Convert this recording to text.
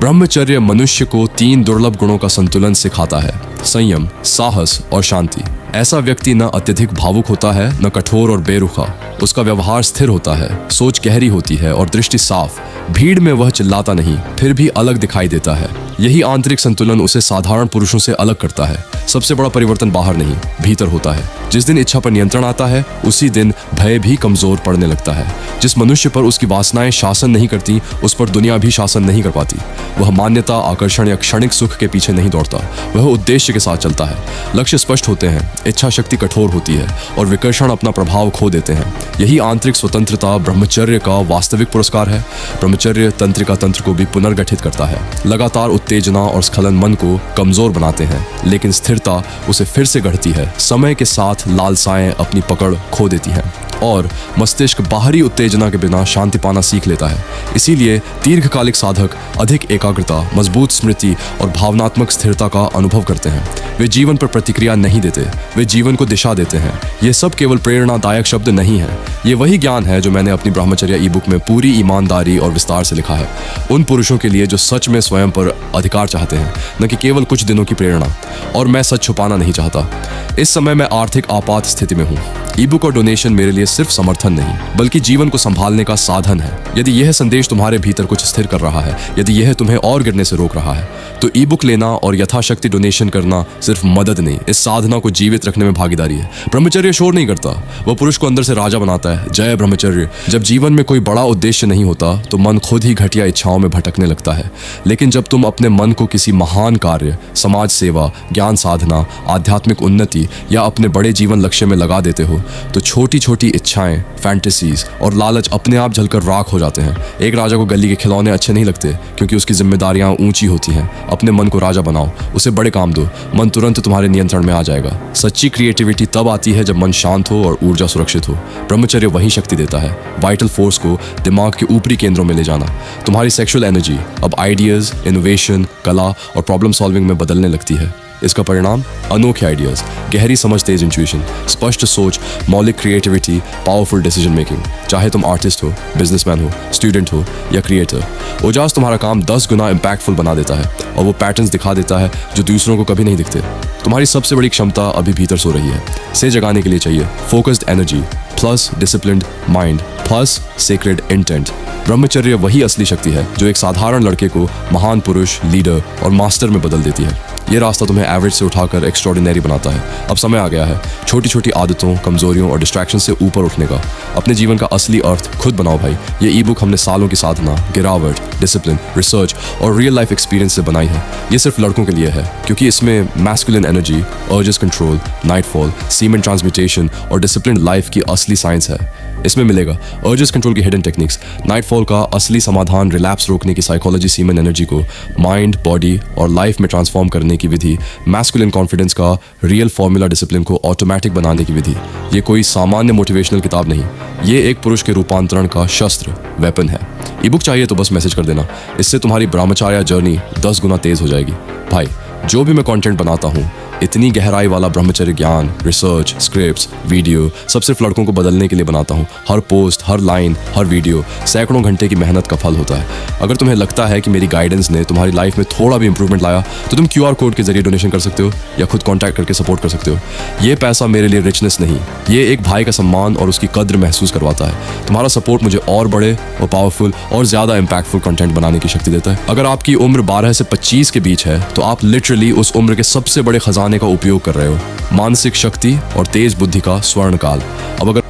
ब्रह्मचर्य मनुष्य को 3 दुर्लभ गुणों का संतुलन सिखाता है: संयम, साहस और शांति। ऐसा व्यक्ति न अत्यधिक भावुक होता है, न कठोर और बेरुखा। उसका व्यवहार स्थिर होता है, सोच गहरी होती है और दृष्टि साफ। भीड़ में वह चिल्लाता नहीं, फिर भी अलग दिखाई देता है। यही आंतरिक संतुलन उसे साधारण पुरुषों से अलग करता है। सबसे बड़ा परिवर्तन बाहर नहीं, भीतर होता है। जिस दिन इच्छा पर नियंत्रण आता है, उसी दिन भय भी कमजोर पड़ने लगता है। जिस मनुष्य पर उसकी वासनाएं शासन नहीं करती, उस पर दुनिया भी शासन नहीं कर पाती। वह मान्यता, आकर्षण या क्षणिक सुख के पीछे नहीं दौड़ता, वह उद्देश्य के साथ चलता है। लक्ष्य स्पष्ट होते हैं, इच्छा शक्ति कठोर होती है और विकर्षण अपना प्रभाव खो देते हैं। यही आंतरिक स्वतंत्रता ब्रह्मचर्य का वास्तविक पुरस्कार है। ब्रह्मचर्य तंत्रिका तंत्र को भी पुनर्गठित करता है। लगातार उत्तेजना और स्खलन मन को कमजोर बनाते हैं, लेकिन स्थिरता उसे फिर से गढ़ती है। समय के साथ लालसाएं अपनी पकड़ खो देती हैं और मस्तिष्क बाहरी उत्तेजना के बिना शांति पाना सीख लेता है। इसीलिए दीर्घकालिक साधक अधिक एकाग्रता, मजबूत स्मृति और भावनात्मक स्थिरता का अनुभव करते हैं। वे जीवन पर प्रतिक्रिया नहीं देते, वे जीवन को दिशा देते हैं। ये सब केवल प्रेरणादायक शब्द नहीं है, ये वही ज्ञान है जो मैंने अपनी ब्रह्मचर्य ई-बुक में पूरी ईमानदारी और विस्तार से लिखा है। उन पुरुषों के लिए जो सच में स्वयं पर अधिकार चाहते हैं, न कि केवल कुछ दिनों की प्रेरणा। और मैं सच छुपाना नहीं चाहता, इस समय मैं आर्थिक आपात स्थिति में हूँ। ई-बुक और डोनेशन मेरे लिए सिर्फ समर्थन नहीं, बल्कि जीवन को संभालने का साधन है। यदि यह संदेश तुम्हारे भीतर कुछ स्थिर कर रहा है, यदि यह तुम्हें और गिरने से रोक रहा है, तो ई-बुक लेना और यथाशक्ति डोनेशन करना सिर्फ मदद नहीं, इस साधना को जीवित रखने में भागीदारी है। ब्रह्मचर्य शोर नहीं करता, वह पुरुष को अंदर से राजा बनाता है। जय ब्रह्मचर्य। जब जीवन में कोई बड़ा उद्देश्य नहीं होता, तो मन खुद ही घटिया इच्छाओं में भटकने लगता है। लेकिन जब तुम अपने मन को किसी महान कार्य, समाज सेवा, ज्ञान साधना, आध्यात्मिक उन्नति या अपने बड़े जीवन लक्ष्य में लगा देते हो, तो छोटी छोटी इच्छाएं, फैंटेसीज और लालच अपने आप जलकर राख हो जाते हैं। एक राजा को गली के खिलौने अच्छे नहीं लगते, क्योंकि उसकी जिम्मेदारियां ऊंची होती हैं। अपने मन को राजा बनाओ, उसे बड़े काम दो, मन तुरंत तुम्हारे नियंत्रण में आ जाएगा। सच्ची क्रिएटिविटी तब आती है जब मन शांत हो और ऊर्जा सुरक्षित हो। ब्रह्मचर्य वही शक्ति देता है, वाइटल फोर्स को दिमाग के ऊपरी केंद्रों में ले जाना। तुम्हारी सेक्सुअल एनर्जी अब आइडियाज, इनोवेशन, कला और प्रॉब्लम सॉल्विंग में बदलने लगती है। इसका परिणाम अनोखे आइडियाज, गहरी समझ, तेज इंट्यूशन, स्पष्ट सोच, मौलिक क्रिएटिविटी, पावरफुल डिसीजन मेकिंग। चाहे तुम आर्टिस्ट हो, बिजनेसमैन हो, स्टूडेंट हो या क्रिएटर, ओजास तुम्हारा काम 10 गुना इम्पैक्टफुल बना देता है और वो पैटर्न्स दिखा देता है जो दूसरों को कभी नहीं दिखते। तुम्हारी सबसे बड़ी क्षमता अभी भीतर सो रही है। से जगाने के लिए चाहिए focused energy plus disciplined mind plus sacred intent. ब्रह्मचर्य वही असली शक्ति है जो एक साधारण लड़के को महान पुरुष, लीडर और मास्टर में बदल देती है। ये रास्ता तुम्हें एवरेज से उठाकर एक्स्ट्रॉर्डिनरी बनाता है। अब समय आ गया है छोटी छोटी आदतों, कमजोरियों और डिस्ट्रैक्शन से ऊपर उठने का। अपने जीवन का असली अर्थ खुद बनाओ भाई। ये ई-बुक हमने सालों की साधना, गिरावट, डिसिप्लिन, रिसर्च और रियल लाइफ एक्सपीरियंस से बनाई है। ये सिर्फ लड़कों के लिए है, क्योंकि इसमें masculine energy, urges control, nightfall, semen transmutation और डिसिप्लिन लाइफ की असली साइंस है। इसमें मिलेगा अर्जेस कंट्रोल की हिडन टेक्निक्स, नाइटफॉल का असली समाधान, रिलैप्स रोकने की साइकोलॉजी, सीमेन एनर्जी को माइंड, बॉडी और लाइफ में ट्रांसफॉर्म करने की विधि, मैस्कुलिन कॉन्फिडेंस का रियल फॉर्मूला, डिसिप्लिन को ऑटोमेटिक बनाने की विधि। ये कोई सामान्य मोटिवेशनल किताब नहीं, ये एक पुरुष के रूपांतरण का शस्त्र, वेपन है। ई-बुक चाहिए तो बस मैसेज कर देना, इससे तुम्हारी ब्रह्मचर्य जर्नी 10 गुना तेज हो जाएगी। भाई, जो भी मैं कंटेंट बनाता हूँ, इतनी गहराई वाला ब्रह्मचर्य ज्ञान, रिसर्च, स्क्रिप्ट्स, वीडियो सब सिर्फ लड़कों को बदलने के लिए बनाता हूँ। हर पोस्ट, हर लाइन, हर वीडियो सैकड़ों घंटे की मेहनत का फल होता है। अगर तुम्हें लगता है कि मेरी गाइडेंस ने तुम्हारी लाइफ में थोड़ा भी इंप्रूवमेंट लाया, तो तुम QR कोड के जरिए डोनेशन कर सकते हो या खुद कॉन्टैक्ट करके सपोर्ट कर सकते हो। ये पैसा मेरे लिए रिचनेस नहीं, ये एक भाई का सम्मान और उसकी कद्र महसूस करवाता है। तुम्हारा सपोर्ट मुझे और बड़े और पावरफुल और ज्यादा इम्पैक्टफुल कंटेंट बनाने की शक्ति देता है। अगर आपकी उम्र 12 से 25 के बीच है, तो आप लिटरली उस उम्र के सबसे बड़े खजाने का उपयोग कर रहे हो। मानसिक शक्ति और तेज बुद्धि का स्वर्ण काल। अब अगर